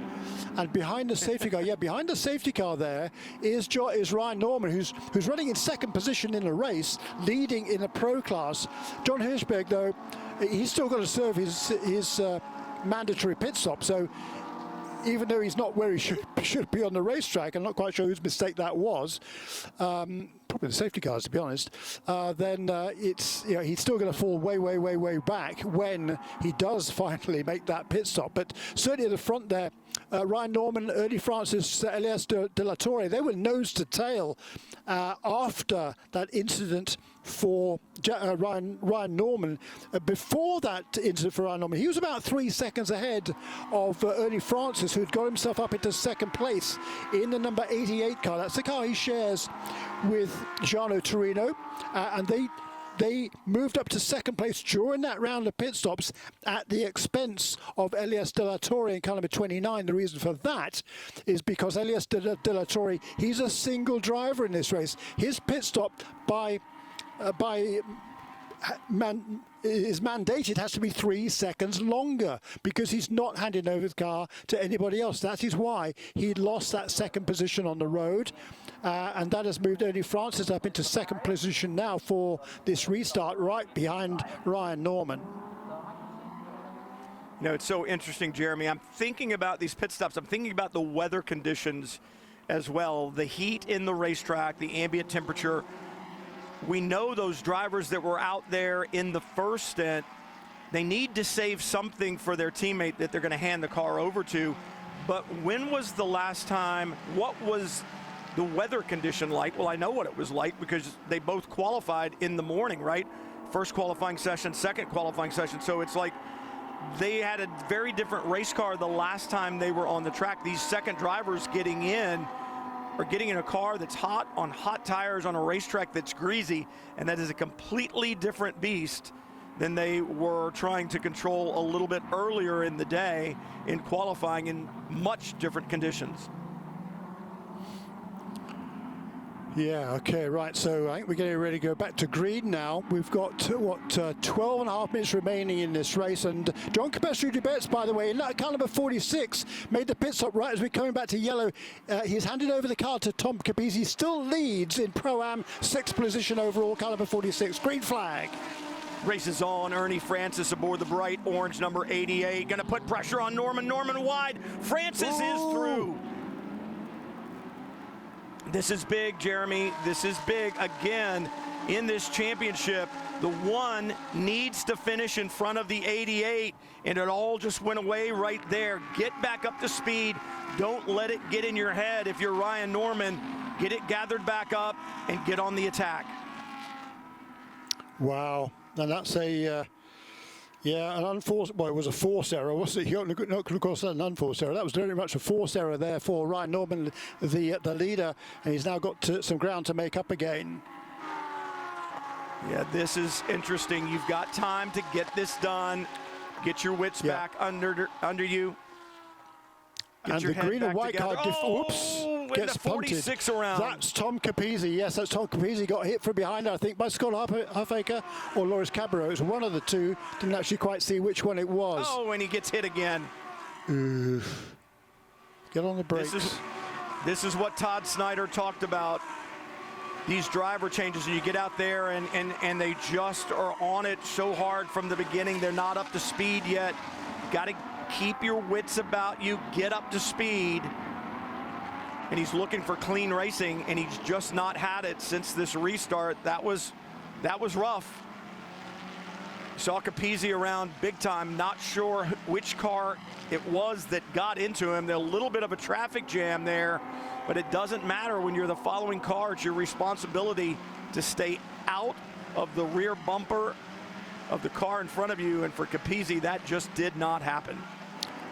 And behind the safety car, behind the safety car there is Ryan Norman, who's running in second position in a race, leading in a pro class. John Hirschberg, though, he's still got to serve his mandatory pit stop. So even though he's not where he should be on the racetrack, I'm not quite sure whose mistake that was. Probably the safety cars, to be honest. Then it's he's still going to fall way back when he does finally make that pit stop. But certainly at the front there, Ryan Norman, Ernie Francis, Elias de la Torre, they were nose to tail after that incident for Ryan Norman. Before that incident for Ryan Norman, he was about 3 seconds ahead of Ernie Francis, who had got himself up into second place in the number 88 car. That's the car he shares with Giano Torino, and they moved up to second place during that round of pit stops at the expense of Elias de la Torre in car number 29. The reason for that is because Elias de la Torre, he's a single driver in this race. His pit stop is mandated, has to be 3 seconds longer because he's not handing over the car to anybody else. That is why he lost that second position on the road, and that has moved Ernie Francis up into second position now for this restart, right behind Ryan Norman. It's so interesting, Jeremy. I'm thinking about these pit stops. I'm thinking about the weather conditions as well, the heat in the racetrack, the ambient temperature. We know those drivers that were out there in the first stint, they need to save something for their teammate that they're going to hand the car over to. But when was the last time, what was the weather condition like? Well, I know what it was like because they both qualified in the morning, right? First qualifying session, second qualifying session. So it's like they had a very different race car the last time they were on the track. These second drivers getting in a car that's hot on hot tires on a racetrack that's greasy, and that is a completely different beast than they were trying to control a little bit earlier in the day in qualifying in much different conditions. Yeah, okay, right. So I think we're getting ready to go back to green now. We've got, 12 and a half minutes remaining in this race. And John Capestri Dubets, by the way, in that car number 46, made the pit stop right as we're coming back to yellow. He's handed over the car to Tom Capizzi. Still leads in Pro-Am, 6th position overall, car number 46. Green flag. Races on. Ernie Francis aboard the bright orange number 88. Going to put pressure on Norman. Norman wide. Francis is through. This is big, Jeremy. This is big. Again, in this championship, the one needs to finish in front of the 88, and it all just went away right there. Get back up to speed. Don't let it get in your head. If you're Ryan Norman, get it gathered back up and get on the attack. Wow. And that's an unforced, well, it was a forced error, wasn't it? You're not going to call that an unforced error. That was very much a forced error there for Ryan Norman, the leader, and he's now got some ground to make up again. Yeah, this is interesting. You've got time to get this done. Get your wits back under you. And the green and white car, gets the 46 punted. Around. That's Tom Capizzi. Yes, that's Tom Capizzi. Got hit from behind, I think, by Scott Halfaker or Loris Cabarro. It was one of the two. Didn't actually quite see which one it was. Oh, and he gets hit again. Get on the brakes. This is what Todd Snyder talked about. These driver changes, and you get out there and they just are on it so hard from the beginning. They're not up to speed yet. Got to keep your wits about you, get up to speed. And he's looking for clean racing, and he's just not had it since this restart. That was rough. Saw Capizzi around big time. Not sure which car it was that got into him. There's a little bit of a traffic jam there, but it doesn't matter when you're the following car. It's your responsibility to stay out of the rear bumper of the car in front of you, and for Capizzi, that just did not happen.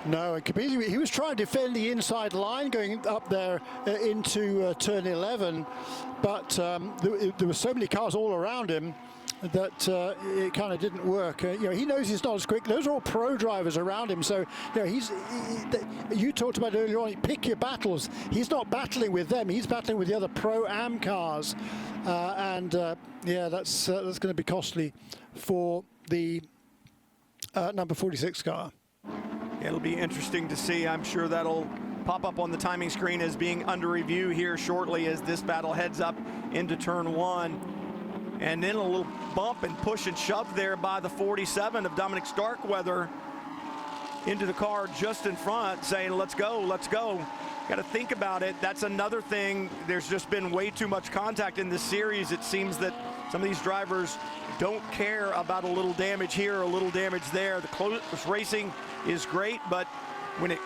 No, and he was trying to defend the inside line going up there into turn 11, but there were so many cars all around him that it kind of didn't work. He knows he's not as quick. Those are all pro drivers around him, so you talked about earlier on, pick your battles. He's not battling with them, he's battling with the other pro-am cars, that's going to be costly for the number 46 car. It'll be interesting to see. I'm sure that'll pop up on the timing screen as being under review here shortly as this battle heads up into turn 1. And then a little bump and push and shove there by the 47 of Dominic Starkweather into the car just in front, saying, let's go, let's go. Got to think about it. That's another thing. There's just been way too much contact in this series. It seems that some of these drivers don't care about a little damage here, a little damage there. The close racing is great, but when it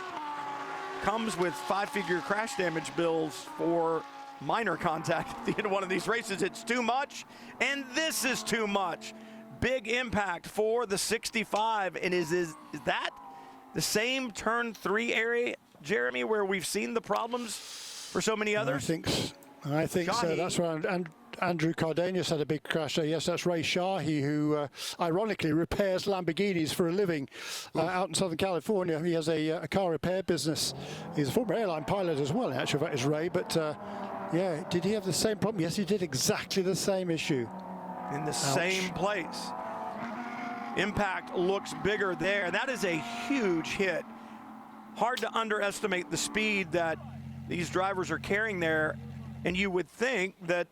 comes with 5-figure crash damage bills for minor contact at the end of one of these races, it's too much, and this is too much. Big impact for the 65, and is that the same turn 3 area, Jeremy, where we've seen the problems for so many others? I think so. That's right. And Andrew Cardenas had a big crash there. Yes, that's Ray Shahi, who ironically repairs Lamborghinis for a living out in Southern California. He has a car repair business. He's a former airline pilot as well, in actual fact, is Ray. But yeah, did he have the same problem? Yes, he did, exactly the same issue. In the same place. Impact looks bigger there. That is a huge hit. Hard to underestimate the speed that these drivers are carrying there. And you would think that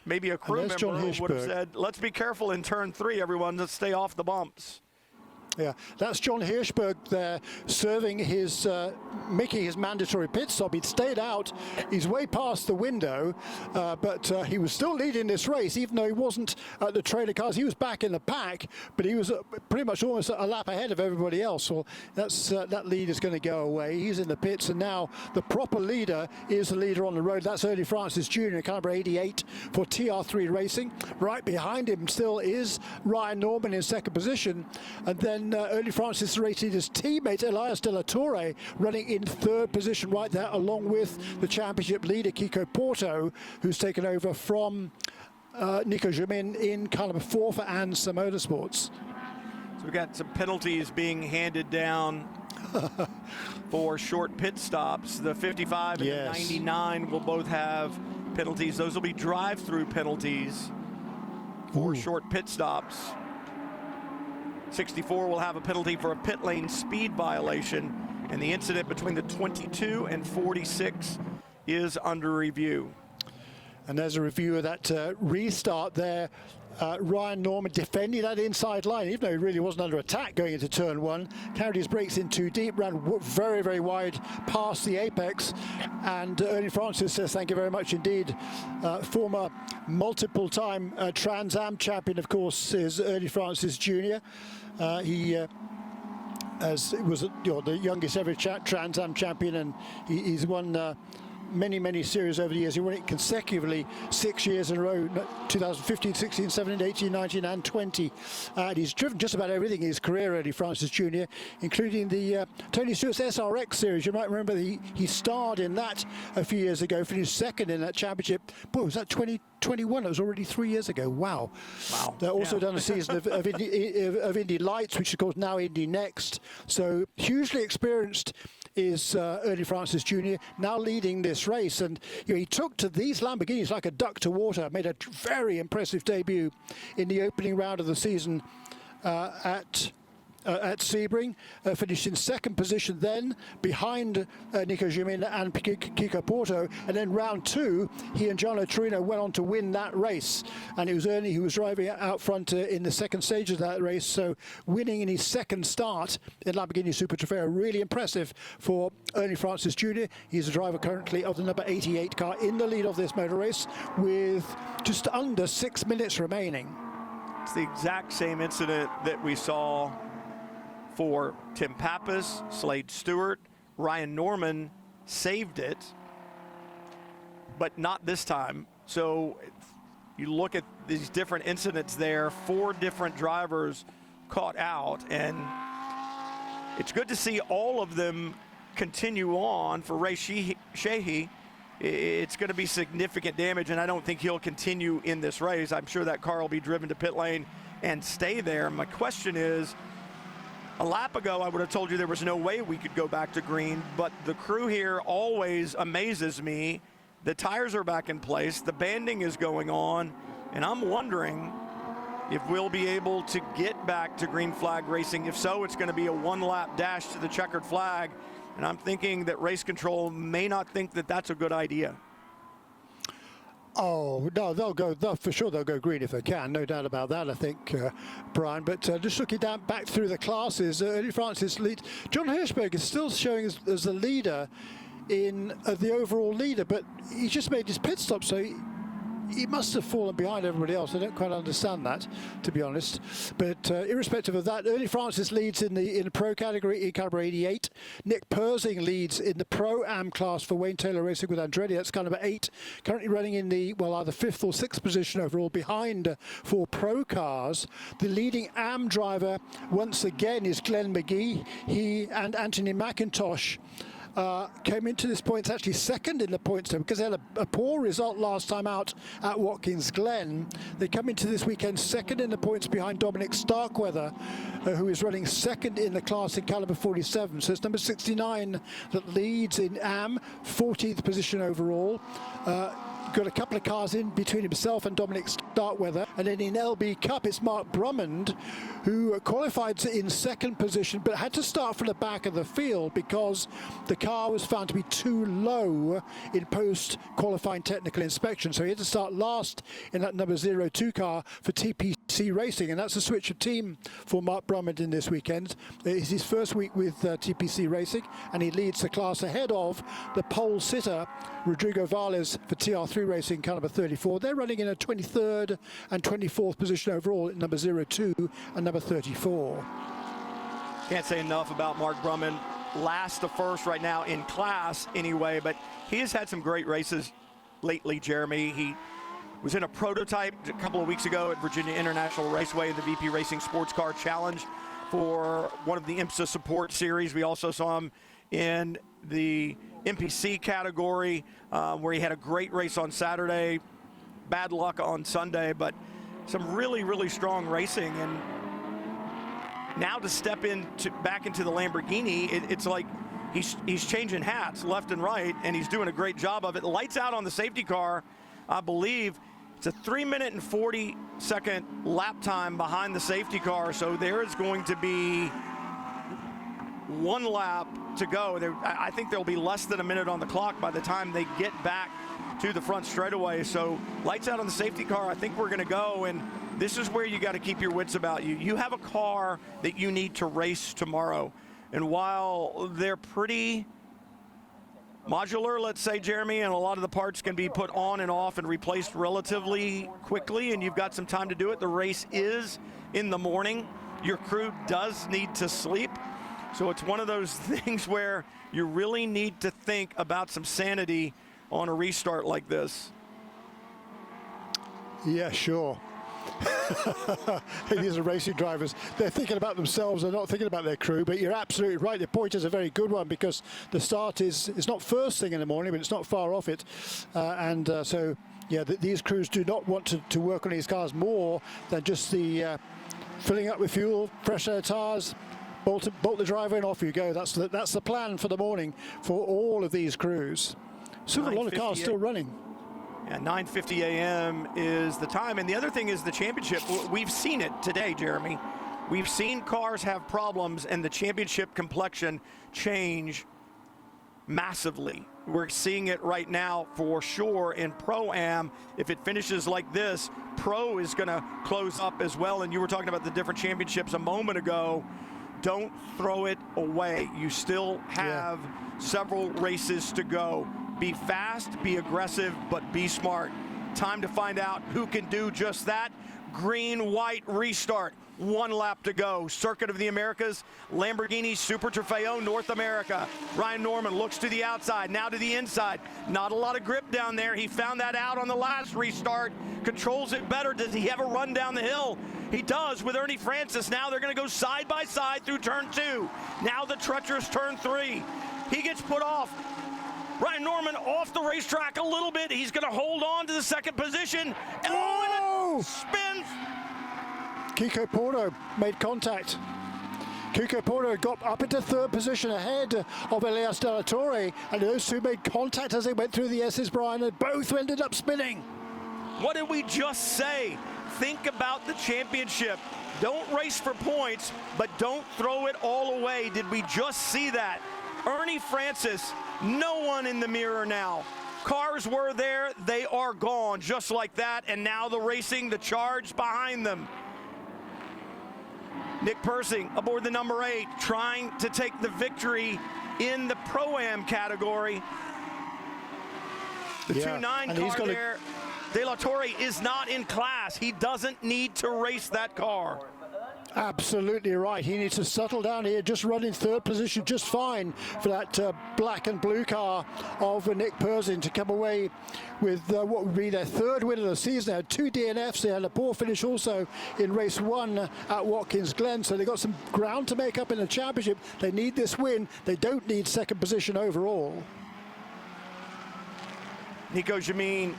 maybe a crew member would have said, let's be careful in turn 3, everyone. Let's stay off the bumps. Yeah, that's John Hirschberg there serving his, making his mandatory pit stop. He'd stayed out. He's way past the window, but he was still leading this race, even though he wasn't at the trailer cars. He was back in the pack, but he was pretty much almost a lap ahead of everybody else. Well, that's, that lead is going to go away. He's in the pits, and now the proper leader is the leader on the road. That's Ernie Francis Jr., caliber 88 for TR3 Racing. Right behind him still is Ryan Norman in second position, and then Ernie Francis racing his teammate Elias De La Torre running in third position right there, along with the championship leader Kiko Porto, who's taken over from Nico Jamin in car number 4 for IMSA Motorsports. So we've got some penalties being handed down for short pit stops. The 55 and the 99 will both have penalties. Those will be drive-through penalties for short pit stops. 64 will have a penalty for a pit lane speed violation, and the incident between the 22 and 46 is under review. And there's a review of that restart there. Ryan Norman defending that inside line, even though he really wasn't under attack going into turn 1. Carried his brakes in too deep, ran very, very wide past the apex. And Ernie Francis says, thank you very much indeed. Former multiple-time Trans Am champion, of course, is Ernie Francis Jr. He was the youngest ever Trans Am champion, and he's won many series over the years. He won it consecutively 6 years in a row, 2015, 16, 17, 18, 19 and 20. And he's driven just about everything in his career, Eddie Francis Jr., including the Tony Stewart's SRX series. You might remember he starred in that a few years ago, finished second in that championship. Boy, was that 2021? It was already 3 years ago. Wow. They've also done a season of Indy Lights, which is called now Indy Next. So hugely experienced is Ernie Francis Jr., now leading this race. And he took to these Lamborghinis like a duck to water, made a very impressive debut in the opening round of the season at Sebring, finished in second position then, behind Nico Jamin and Kiko Porto. And then round 2, he and Gianno Torino went on to win that race. And it was Ernie who was driving out front in the second stage of that race. So winning in his second start in Lamborghini Super Trofeo, really impressive for Ernie Francis Jr. He's a driver currently of the number 88 car in the lead of this motor race with just under 6 minutes remaining. It's the exact same incident that we saw for Tim Pappas, Slade Stewart. Ryan Norman saved it, but not this time. So you look at these different incidents there, 4 different drivers caught out, and it's good to see all of them continue on. For Ray Sheehy, it's going to be significant damage, and I don't think he'll continue in this race. I'm sure that car will be driven to pit lane and stay there. My question is, a lap ago, I would have told you there was no way we could go back to green, but the crew here always amazes me. The tires are back in place, the banding is going on, and I'm wondering if we'll be able to get back to green flag racing. If so, it's going to be a one-lap dash to the checkered flag, and I'm thinking that race control may not think that that's a good idea. Oh, no, for sure they'll go green if they can, no doubt about that, I think, Brian. But just looking down back through the classes, early Francis lead. John Hirschberg is still showing as the leader in the overall leader, but he just made his pit stop, so he must have fallen behind everybody else. I don't quite understand that, to be honest. But irrespective of that, Ernie Francis leads in the pro category in caliber 88. Nick Persing leads in the Pro-Am class for Wayne Taylor Racing with Andretti. That's caliber 8. Currently running in the, well, either 5th or 6th position overall behind 4 pro cars. The leading Am driver, once again, is Glenn McGee. He and Anthony McIntosh came into this points actually second in the points because they had a poor result last time out at Watkins Glen. They come into this weekend second in the points behind Dominic Starkweather, who is running second in the class in caliber 47. So it's number 69 that leads in Am, 14th position overall. Got a couple of cars in between himself and Dominic Starkweather. And then in LB Cup, it's Mark Brummond, who qualified in second position, but had to start from the back of the field because the car was found to be too low in post-qualifying technical inspection. So he had to start last in that number 02 car for TPC Racing. And that's a switch of team for Mark Brummond in this weekend. It's his first week with TPC Racing, and he leads the class ahead of the pole sitter, Rodrigo Valles, for TR3 Racing, caliber 34. They're running in a 23rd and 24th position overall at number 02 and number 34. Can't say enough about Mark Brummond. Last to first right now in class anyway, but he has had some great races lately, Jeremy. He was in a prototype a couple of weeks ago at Virginia International Raceway, the VP Racing Sports Car Challenge for one of the IMSA support series. We also saw him in the NPC category, where he had a great race on Saturday, bad luck on Sunday, but some really, really strong racing. And now to step back into the Lamborghini, it's like he's changing hats left and right, and he's doing a great job of it. Lights out on the safety car, I believe. It's a 3-minute and 40-second lap time behind the safety car, so there is going to be one lap to go. I think there'll be less than a minute on the clock by the time they get back to the front straightaway. So lights out on the safety car. I think we're going to go, and this is where you got to keep your wits about you. You have a car that you need to race tomorrow, and while they're pretty modular, let's say, Jeremy, and a lot of the parts can be put on and off and replaced relatively quickly, and you've got some time to do it. The race is in the morning. Your crew does need to sleep. So it's one of those things where you really need to think about some sanity on a restart like this. Yeah, sure. These are racing drivers. They're thinking about themselves. They're not thinking about their crew. But you're absolutely right. The point is a very good one because the start is not first thing in the morning, but it's not far off it. So, yeah, these crews do not want to work on these cars more than just the filling up with fuel, fresh air tires, bolt the driver, and off you go. That's the plan for the morning for all of these crews. Still a lot of cars still running. Yeah, 9:50 a.m. is the time. And the other thing is the championship. We've seen it today, Jeremy. We've seen cars have problems and the championship complexion change massively. We're seeing it right now for sure in Pro-Am. If it finishes like this, Pro is going to close up as well. And you were talking about the different championships a moment ago. Don't throw it away. You still have several races to go. Be fast, be aggressive, but be smart. Time to find out who can do just that. Green, white, restart. 1 lap to go. Circuit of the Americas, Lamborghini Super Trofeo, North America. Ryan Norman looks to the outside, now to the inside. Not a lot of grip down there. He found that out on the last restart. Controls it better. Does he have a run down the hill? He does with Ernie Francis. Now they're going to go side by side through turn 2. Now the treacherous turn 3. He gets put off. Ryan Norman off the racetrack a little bit. He's going to hold on to the second position. Oh, and it spins. Kiko Porto made contact. Kiko Porto got up into third position ahead of Elias De La Torre, and those two made contact as they went through the S's, Brian, and both ended up spinning. What did we just say? Think about the championship. Don't race for points, but don't throw it all away. Did we just see that? Ernie Francis, no one in the mirror now. Cars were there, they are gone, just like that, and now the racing, the charge behind them. Nick Persing aboard the number 8, trying to take the victory in the Pro-Am category. The 2.9 car there, De La Torre is not in class. He doesn't need to race that car. Absolutely right. He needs to settle down here, just run in third position just fine for that black and blue car of Nick Persing to come away with what would be their third win of the season. They had 2 DNFs. They had a poor finish also in race 1 at Watkins Glen. So they've got some ground to make up in the championship. They need this win. They don't need second position overall. Nico Jamin,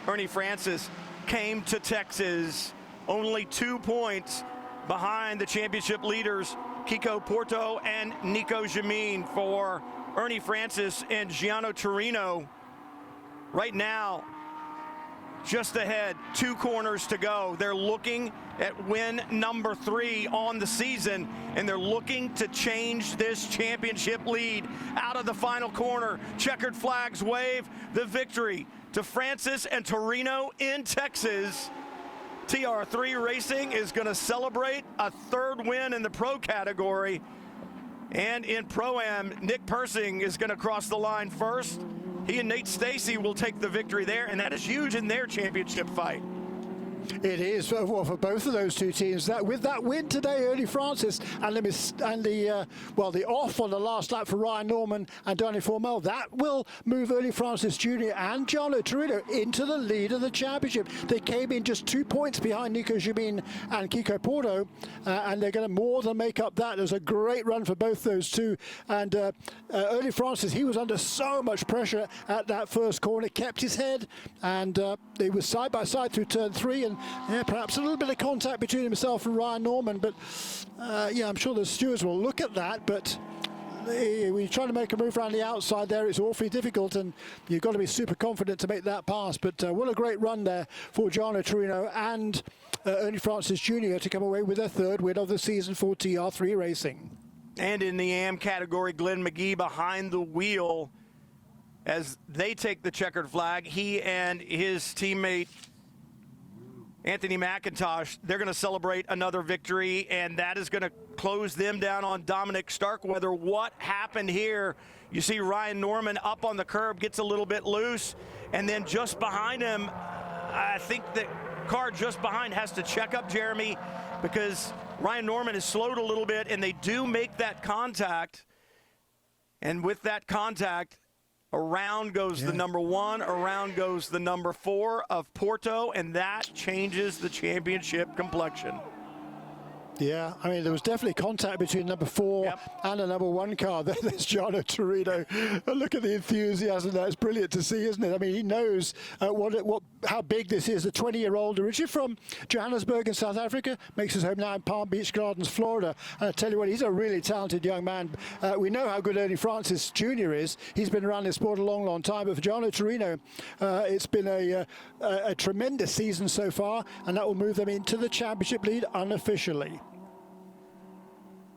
Ernie Francis came to Texas only 2 points behind the championship leaders, Kiko Porto and Nico Jamin. For Ernie Francis and Gianno Torino, right now, just ahead, 2 corners to go. They're looking at win number 3 on the season, and they're looking to change this championship lead. Out of the final corner, checkered flags wave, the victory to Francis and Torino in Texas. TR3 Racing is going to celebrate a 3rd win in the Pro category. And in Pro-Am, Nick Persing is going to cross the line first. He and Nate Stacey will take the victory there, and that is huge in their championship fight. It is for both of those two teams. That with that win today, Ernie Francis and the off on the last lap for Ryan Norman and Danny Formel, that will move Ernie Francis Jr. and Gianno Torino into the lead of the championship. They came in just 2 points behind Nico Jamin and Kiko Porto, and they're going to more than make up that. There's a great run for both those two, and Ernie Francis, he was under so much pressure at that first corner, kept his head, and they were side by side through turn 3, and perhaps a little bit of contact between himself and Ryan Norman, but I'm sure the stewards will look at that. But when you're trying to make a move around the outside there, it's awfully difficult, and you've got to be super confident to make that pass. But what a great run there for Gianno Torino and Ernie Francis Jr. to come away with their 3rd win of the season for TR3 Racing. And in the AM category, Glenn McGee behind the wheel as they take the checkered flag. He and his teammate Anthony McIntosh, they're going to celebrate another victory, and that is going to close them down on Dominic Starkweather. What happened here? You see Ryan Norman up on the curb, gets a little bit loose, and then just behind him, I think the car just behind has to check up Jeremy, because Ryan Norman is slowed a little bit, and they do make that contact. And with that contact, around goes the number 1, around goes the number 4 of Porto, and that changes the championship complexion. Yeah, I mean, there was definitely contact between number 4 and the number 1 car. There's Gianno Torino. Look at the enthusiasm there. It's brilliant to see, isn't it? I mean, he knows how big this is. The 20-year-old, originally from Johannesburg in South Africa, makes his home now in Palm Beach Gardens, Florida. And I tell you what, he's a really talented young man. We know how good Ernie Francis Jr. is. He's been around this sport a long, long time. But for Gianno Torino, it's been a tremendous season so far, and that will move them into the championship lead unofficially.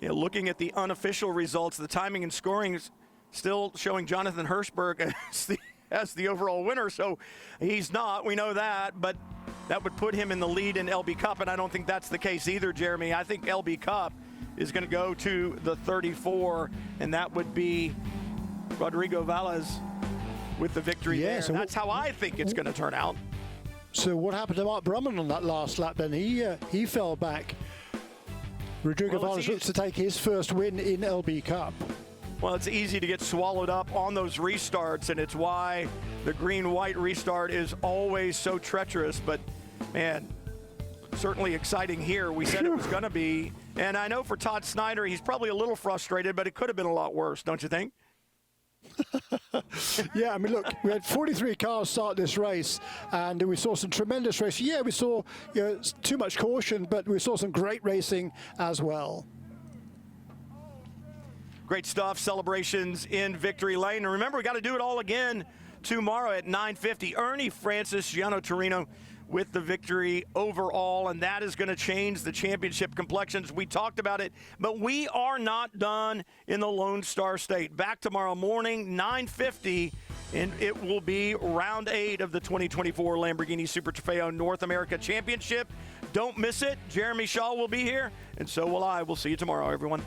Yeah, looking at the unofficial results, the timing and scoring is still showing Jonathan Hirschberg as the overall winner. So he's not, we know that, but that would put him in the lead in LB Cup, and I don't think that's the case either, Jeremy. I think LB Cup is going to go to the 34, and that would be Rodrigo Valles with the victory there. So that's how I think it's going to turn out. So what happened to Mark Brumman on that last lap then? He fell back Rodrigo Well, Valles looks to take his first win in LB Cup. Well, it's easy to get swallowed up on those restarts, and it's why the green-white restart is always so treacherous. But, man, certainly exciting here. We said it was going to be. And I know for Todd Snyder, he's probably a little frustrated, but it could have been a lot worse, don't you think? Yeah, I mean, look, we had 43 cars start this race, and we saw some tremendous racing. Yeah, we saw too much caution, but we saw some great racing as well. Great stuff, celebrations in Victory Lane. And remember, we got to do it all again tomorrow at 9:50. Ernie Francis, Gianno Torino with the victory overall, and that is going to change the championship complexions. We talked about it, but we are not done in the Lone Star State. Back tomorrow morning, 9:50, and it will be round 8 of the 2024 Lamborghini Super Trofeo North America Championship. Don't miss it. Jeremy Shaw will be here, and so will I. We'll see you tomorrow, everyone.